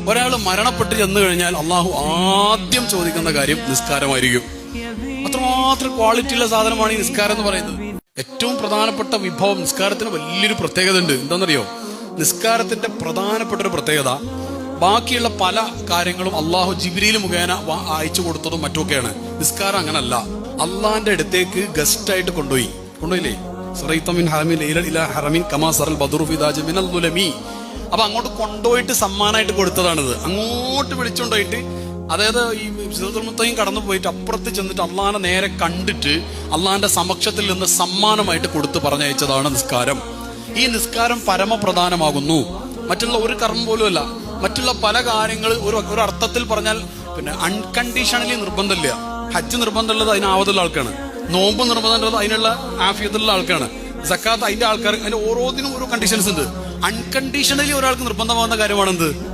ഒരാൾ മരണപ്പെട്ട് ചെന്നു കഴിഞ്ഞാൽ അള്ളാഹു ആദ്യം ചോദിക്കുന്ന കാര്യം നിസ്കാരമായിരിക്കും. അത്രമാത്രം ക്വാളിറ്റിയുള്ള സാധനമാണ് ഈ നിസ്കാരം എന്ന് പറയുന്നത്. ഏറ്റവും പ്രധാനപ്പെട്ട വിഭവം. നിസ്കാരത്തിന് വലിയൊരു പ്രത്യേകത ഉണ്ട്. എന്താണെന്നറിയോ? നിസ്കാരത്തിന്റെ പ്രധാനപ്പെട്ട ഒരു പ്രത്യേകത, ബാക്കിയുള്ള പല കാര്യങ്ങളും അള്ളാഹു ജിബ്രീൽ മുഖേന അയച്ചു കൊടുത്തതും മറ്റുമൊക്കെയാണ്. നിസ്കാരം അങ്ങനല്ല. അള്ളാന്റെ അടുത്തേക്ക് ഗസ്റ്റ് ആയിട്ട് കൊണ്ടുപോയില്ലേ? അപ്പൊ അങ്ങോട്ട് കൊണ്ടുപോയിട്ട് സമ്മാനമായിട്ട് കൊടുത്തതാണിത്. അങ്ങോട്ട് വിളിച്ചുകൊണ്ടുപോയിട്ട്, അതായത് ഈ സിദ്റത്തുൽ മുൻതഹയും കടന്നു പോയിട്ട് അപ്പുറത്ത് ചെന്നിട്ട് അള്ളാഹിനെ നേരെ കണ്ടിട്ട് അള്ളാഹിന്റെ സമക്ഷത്തിൽ നിന്ന് സമ്മാനമായിട്ട് കൊടുത്ത് പറഞ്ഞയച്ചതാണ് നിസ്കാരം. ഈ നിസ്കാരം പരമപ്രധാനമാകുന്നു. മറ്റുള്ള ഒരു കർമ്മം പോലും അല്ല. മറ്റുള്ള പല കാര്യങ്ങൾ ഒരു അർത്ഥത്തിൽ പറഞ്ഞാൽ പിന്നെ അൺകണ്ടീഷണലി നിർബന്ധമില്ല. ഹജ്ജ് നിർബന്ധമുള്ളത് അതിന് ആവതുള്ള ആൾക്കാണ്. നോമ്പ് നിർബന്ധമുള്ളത് അതിനുള്ള ആഫിയത്തുള്ള ആൾക്കാണ്. സക്കാത്ത് അതിന്റെ ആൾക്കാർ. അതിന്റെ ഓരോന്നിനും ഓരോ കണ്ടീഷൻസ് ഉണ്ട്. അൺകണ്ടീഷണലി ഒരാൾക്ക് നിർബന്ധമാകുന്ന കാര്യമാണെന്ത്?